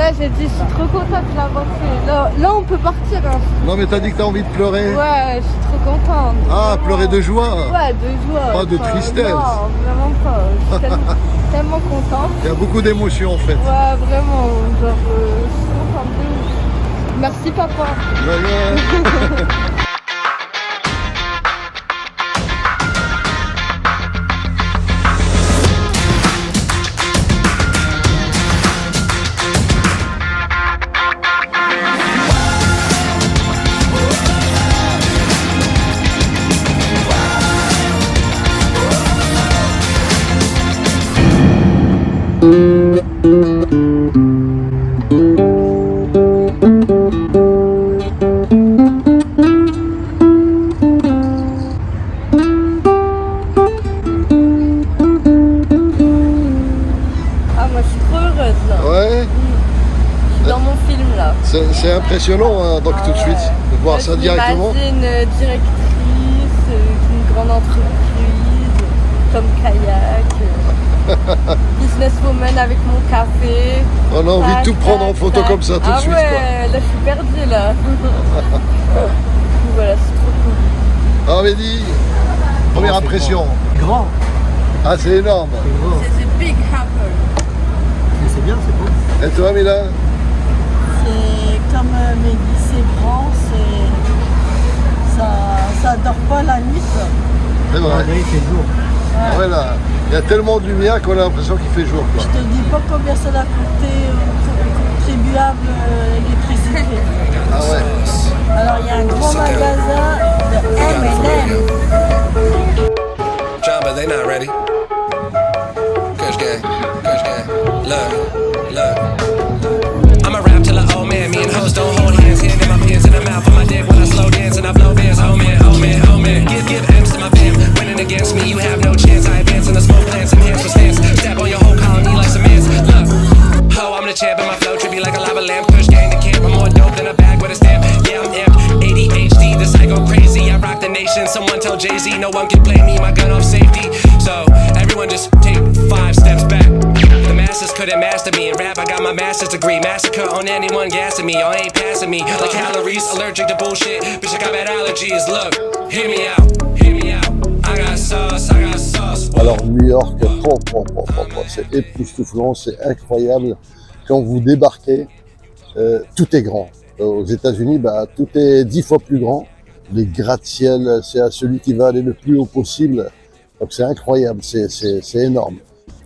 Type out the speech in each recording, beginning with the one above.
Ouais, j'ai dit, je suis trop contente de l'avoir fait. Là, on peut partir. Hein. Non, mais t'as dit que t'as envie de pleurer. Ouais, je suis trop contente. Ah, vraiment. pleurer de joie. Ouais, de joie. Pas de tristesse. Non, vraiment pas. Je suis tellement contente. Il y a beaucoup d'émotions en fait. Ouais, vraiment. Genre, je suis contente de ouf. Merci, papa. Ouais. Dans mon film là. C'est impressionnant hein, donc tout de suite de voir ça directement. J'imagine une directrice d'une grande entreprise comme Kayak, businesswoman avec mon café. On a envie de tout prendre en photo comme ça tout de suite. Ah ouais, là je suis perdue là. Voilà, c'est trop cool. Ah Mehdi, première impression. Grand. Ah c'est énorme. C'est the big apple. Mais c'est bien, c'est beau. Et toi Mila? C'est comme Mehdi, c'est grand, ça dort pas la nuit. C'est vrai. Regardez, il fait jour. Ah ouais, là, il y a tellement de lumière qu'on a l'impression qu'il fait jour. Quoi. Je te dis pas combien ça va coûter contribuable l'électricité. Ah ouais. Alors il y a un grand magasin de M&M. John, but they not ready. Kush gang, look. I'ma rap till an old man. Me and hoes don't hold hands. Hand in my pants in the mouth of my dick when I slow dance and I blow bands. Oh man, oh man, oh man. Give M's to my fam. Winning against me, you have no chance. I advance in the smoke plants, enhance with stance. Step on your whole colony like some ants. Look, ho, I'm the champ and my flow trippy like a lava lamp. Kush gang the camp. I'm more dope than a bag with a stamp. Yeah, I'm amped. ADHD, the psycho crazy. I rock the nation. Someone tell Jay-Z, no one can play me. My gun off safety. So everyone just take 5 steps back. The masses couldn't master me. In rap, I got my master's degree. Massacre on anyone gassing me. Y'all ain't passing me. Like calories, allergic to bullshit. Bitch, I got bad allergies. Look, hear me out, hear me out. I got sauce, I got sauce. Alors New York, c'est époustouflant, c'est incroyable. Quand vous débarquez, tout est grand. Aux États-Unis, bah, tout est 10 fois plus grand. Les gratte-ciel, c'est à celui qui va aller le plus haut possible. Donc c'est incroyable, c'est énorme.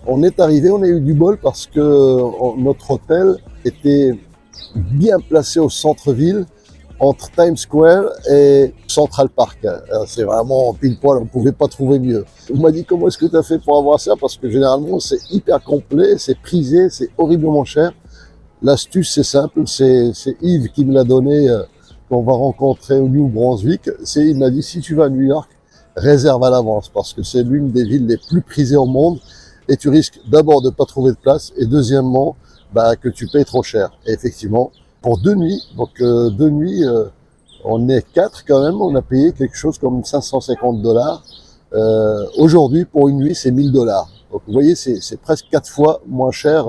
On est arrivé, on a eu du bol parce que notre hôtel était bien placé au centre-ville, entre Times Square et Central Park. C'est vraiment pile poil, on ne pouvait pas trouver mieux. On m'a dit comment est-ce que tu as fait pour avoir ça, parce que généralement c'est hyper complet, c'est prisé, c'est horriblement cher. L'astuce c'est simple, c'est Yves qui me l'a donné, qu'on va rencontrer au New Brunswick. Il m'a dit si tu vas à New York, réserve à l'avance parce que c'est l'une des villes les plus prisées au monde et tu risques d'abord de ne pas trouver de place et deuxièmement que tu payes trop cher. Et effectivement, pour 2 nuits, donc 2 nuits, on est 4 quand même, on a payé quelque chose comme $550. Aujourd'hui, pour une nuit, c'est $1000. Donc vous voyez, c'est presque 4 fois moins cher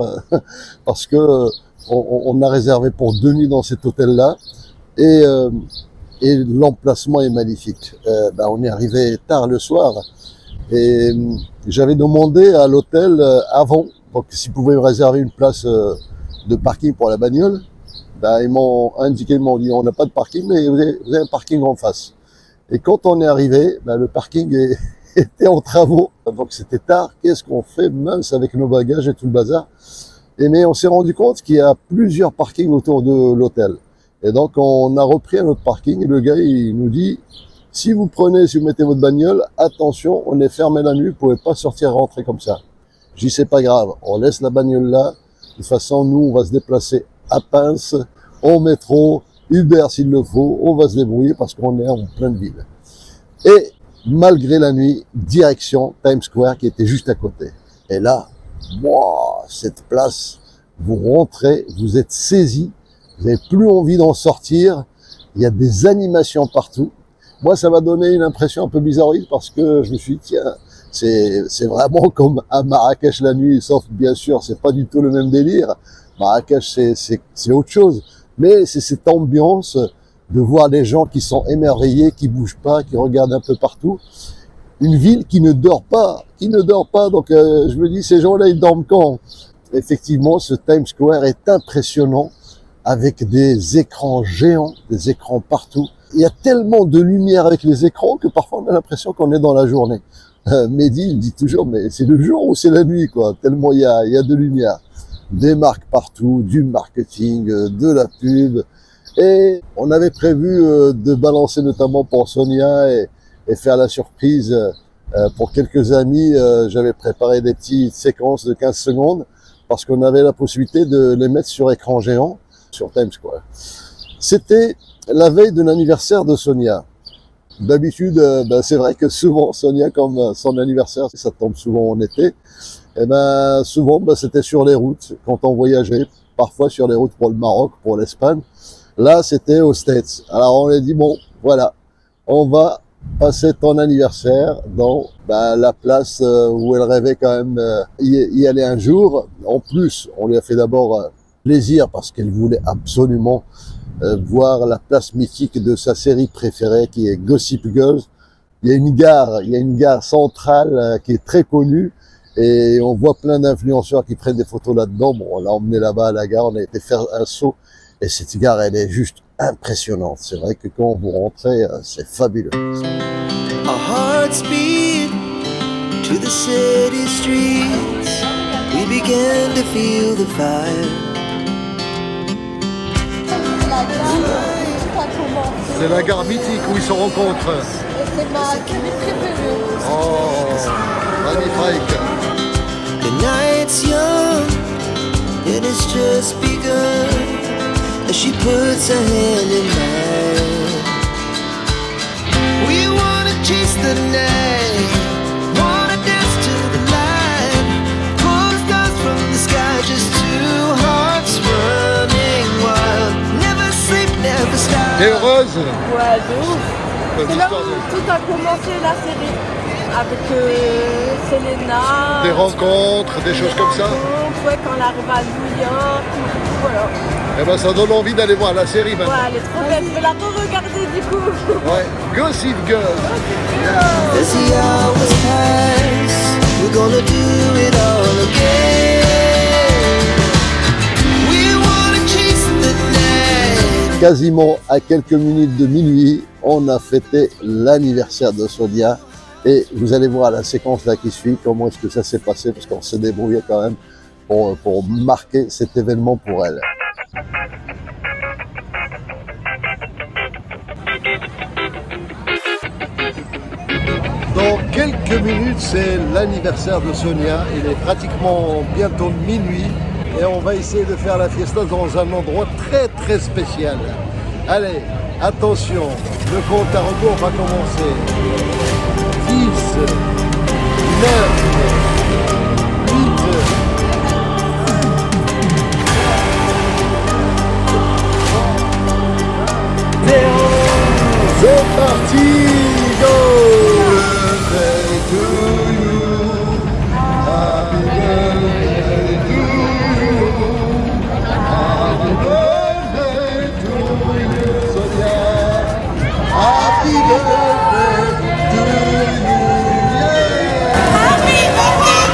parce que on a réservé pour 2 nuits dans cet hôtel-là et l'emplacement est magnifique. On est arrivé tard le soir et j'avais demandé à l'hôtel avant, donc s'ils pouvaient me réserver une place de parking pour la bagnole. Ils m'ont indiqué, ils m'ont dit on n'a pas de parking, mais vous avez un parking en face. Et quand on est arrivé, le parking était en travaux, donc c'était tard. Qu'est-ce qu'on fait mince avec nos bagages et tout le bazar? Mais on s'est rendu compte qu'il y a plusieurs parkings autour de l'hôtel. Et donc on a repris un autre parking et le gars il nous dit si vous mettez votre bagnole, attention, on est fermé la nuit, vous pouvez pas sortir et rentrer comme ça. Je dis c'est pas grave, on laisse la bagnole là. De toute façon, nous on va se déplacer à pince, en métro, Uber s'il le faut, on va se débrouiller parce qu'on est en pleine ville. Et malgré la nuit, direction Times Square qui était juste à côté. Et là, cette place, vous rentrez, vous êtes saisi, vous n'avez plus envie d'en sortir, il y a des animations partout. Moi, ça m'a donné une impression un peu bizarroïde parce que je me suis dit, tiens, c'est vraiment comme à Marrakech la nuit, sauf bien sûr, c'est pas du tout le même délire. Marrakech, c'est autre chose. Mais c'est cette ambiance de voir les gens qui sont émerveillés, qui bougent pas, qui regardent un peu partout. Une ville qui ne dort pas, Donc je me dis, ces gens-là, ils dorment quand? Effectivement, ce Times Square est impressionnant avec des écrans géants, des écrans partout. Il y a tellement de lumière avec les écrans que parfois on a l'impression qu'on est dans la journée. Mehdi, il dit toujours, mais c'est le jour ou c'est la nuit, quoi. Tellement il y a de lumière. Des marques partout, du marketing, de la pub. Et on avait prévu de balancer notamment pour Sonia et faire la surprise pour quelques amis. J'avais préparé des petites séquences de 15 secondes parce qu'on avait la possibilité de les mettre sur écran géant sur Times Square. C'était la veille de l'anniversaire de Sonia. D'habitude, c'est vrai que souvent, Sonia, comme son anniversaire, ça tombe souvent en été, et souvent, c'était sur les routes, quand on voyageait, parfois sur les routes pour le Maroc, pour l'Espagne. Là, c'était aux States. Alors, on a dit, bon, voilà, on va passer ton anniversaire dans la place où elle rêvait quand même y aller un jour. En plus, on lui a fait d'abord plaisir parce qu'elle voulait absolument voir la place mythique de sa série préférée qui est Gossip Girl. Il y a une gare centrale qui est très connue et on voit plein d'influenceurs qui prennent des photos là-dedans. Bon, on l'a emmené là-bas à la gare, on a été faire un saut et cette gare, elle est juste impressionnante. C'est vrai que quand vous rentrez, c'est fabuleux. Our hearts beat to the city streets. We began to feel the fire. C'est la gare mythique où ils se rencontrent. C'est ma série préférée. Oh, magnifique. The night's young, it has just begun. As she puts her hand in mine. We wanna chase the night, wanna dance to the light. Pull the stars from the sky, just two hearts running wild. Never sleep, never stop. T'es heureuse? Ouais, de ouf. C'est là où tout a commencé la série. Avec Selena. Des rencontres, des choses comme ça? Ouais, quand elle arrive à New York, voilà. Eh ça donne envie d'aller voir la série maintenant. Ouais, elle est trop belle. Je vais la re-regarder du coup. Ouais, Gossip Girl. As the hours pass, we're gonna do it all again. We wanna chase the night. Quasiment à quelques minutes de minuit, on a fêté l'anniversaire de Sonia. Et vous allez voir la séquence là qui suit, comment est-ce que ça s'est passé, parce qu'on s'est débrouillé quand même pour marquer cet événement pour elle. Dans quelques minutes, c'est l'anniversaire de Sonia. Il est pratiquement bientôt minuit et on va essayer de faire la fiesta dans un endroit très très spécial. Allez, attention, le compte à rebours va commencer. 10, 9, 8, c'est parti, go! Birthday to you, happy birthday to you, happy birthday to you, Sonia, happy birthday to you, yeah! Happy birthday to you!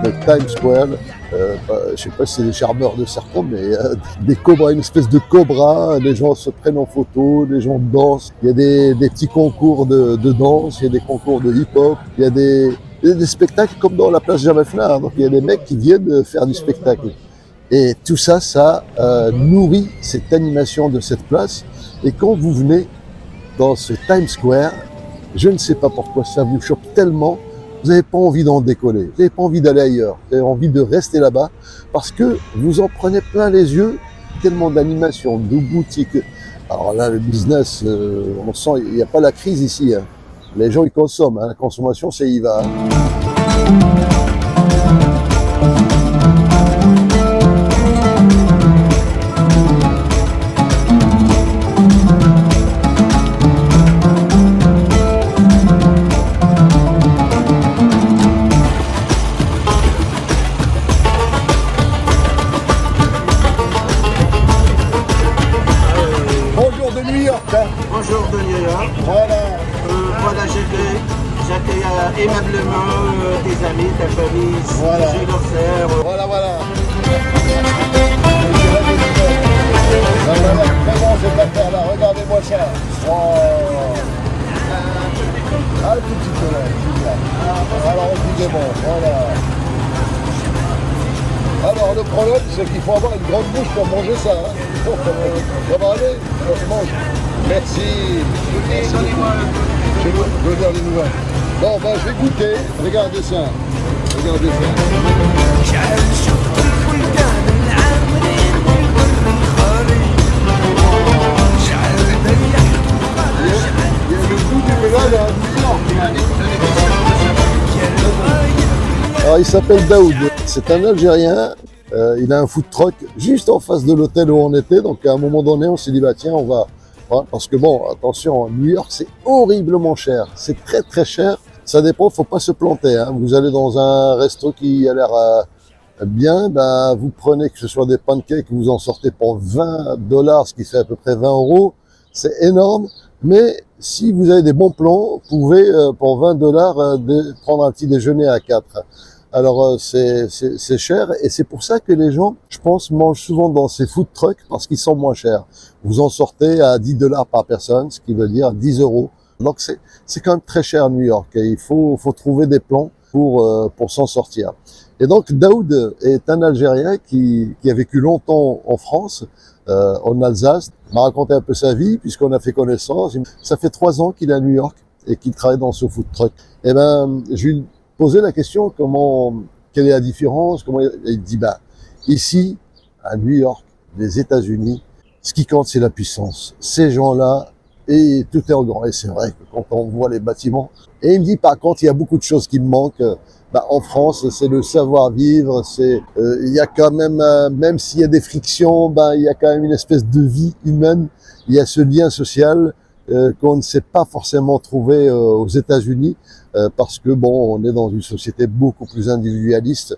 De Times Square, je sais pas si c'est des charmeurs de serpents, mais des cobras, une espèce de cobra, les gens se prennent en photo, les gens dansent, il y a des petits concours de danse, il y a des concours de hip-hop, il y a des spectacles comme dans la place Jamafna, donc il y a des mecs qui viennent faire du spectacle. Et tout ça, ça nourrit cette animation de cette place. Et quand vous venez dans ce Times Square, je ne sais pas pourquoi ça vous choque tellement, vous n'avez pas envie d'en décoller, vous n'avez pas envie d'aller ailleurs, vous avez envie de rester là-bas parce que vous en prenez plein les yeux, tellement d'animation, de boutiques, Alors là, le business, on sent, il n'y a pas la crise ici. Hein. Les gens, ils consomment. Hein. La consommation, c'est y va. Hein. Bonjour de New York. Hein. Bonjour de New York. Voilà. Voilà, j'accueille aimablement tes amis, ta famille. Voilà. Je leur sers. Voilà, voilà. Ça va l'air très bon cette affaire-là. Regardez-moi ça. Oh. Un tout petit peu là. Alors on dit bon. Voilà. Alors le problème, c'est qu'il faut avoir une grande bouche pour manger ça. Hein. Ça va aller. On se mange. Merci. Je veux dire des nouvelles. Bon, ben je vais goûter. Regardez ça. Regardez ça. Il y a le goût du melon à New York. Alors il s'appelle Daoud. C'est un Algérien. Il a un food truck juste en face de l'hôtel où on était. Donc à un moment donné, on s'est dit bah tiens, on va. Voilà, parce que bon, attention, New York, c'est horriblement cher. C'est très très cher. Ça dépend, faut pas se planter. Hein. Vous allez dans un resto qui a l'air bien, ben, vous prenez que ce soit des pancakes, vous en sortez pour $20, ce qui fait à peu près 20 €. C'est énorme. Mais si vous avez des bons plans, vous pouvez pour $20 prendre un petit déjeuner à 4. Alors c'est cher et c'est pour ça que les gens, je pense, mangent souvent dans ces food trucks parce qu'ils sont moins chers. Vous en sortez à $10 par personne, ce qui veut dire 10 €. Donc c'est quand même très cher à New York et il faut trouver des plans pour s'en sortir. Et donc Daoud est un Algérien qui a vécu longtemps en France, en Alsace. Il m'a raconté un peu sa vie puisqu'on a fait connaissance. Ça fait 3 ans qu'il est à New York et qu'il travaille dans ce food truck. Et ben je lui posé la question quelle est la différence, il dit bah ici à New York, les États-Unis, ce qui compte c'est la puissance. Ces gens-là et tout est en grand et c'est vrai que quand on voit les bâtiments et il me dit par contre il y a beaucoup de choses qui me manquent. Bah, en France, c'est le savoir-vivre, il y a quand même s'il y a des frictions, bah, il y a quand même une espèce de vie humaine, il y a ce lien social qu'on ne sait pas forcément trouver aux États-Unis parce que bon, on est dans une société beaucoup plus individualiste,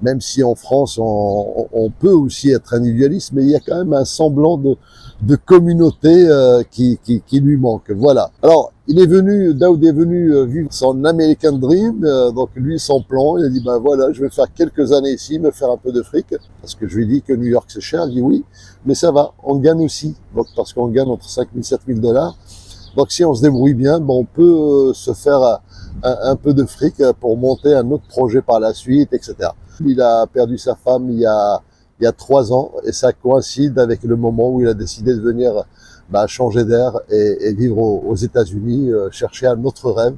même si en France on peut aussi être individualiste, mais il y a quand même un semblant de communauté qui lui manque. Voilà. Alors, Daoud est venu vivre son American Dream, donc lui son plan, il a dit ben voilà, je vais faire quelques années ici, me faire un peu de fric, parce que je lui ai dit que New York c'est cher, il dit oui, mais ça va, on gagne aussi, donc parce qu'on gagne entre 5 000 et 7 000 $. Donc si on se débrouille bien, ben, on peut se faire un peu de fric pour monter un autre projet par la suite, etc. Il a perdu sa femme il y a 3 ans et ça coïncide avec le moment où il a décidé de venir changer d'air et vivre aux États-Unis, chercher un autre rêve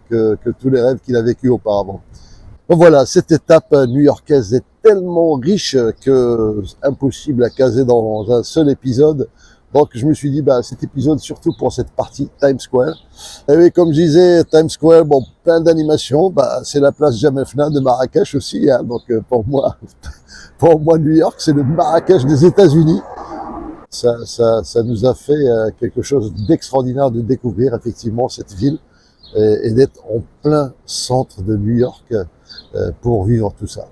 que tous les rêves qu'il a vécu auparavant. Donc voilà, cette étape new-yorkaise est tellement riche que impossible à caser dans un seul épisode. Donc je me suis dit, cet épisode, surtout pour cette partie Times Square. Et oui, comme je disais, Times Square, bon, plein d'animations, c'est la place Jamefna de Marrakech aussi. Hein, donc pour moi, New York, c'est le Marrakech des États-Unis. Ça nous a fait quelque chose d'extraordinaire de découvrir effectivement cette ville et d'être en plein centre de New York pour vivre tout ça.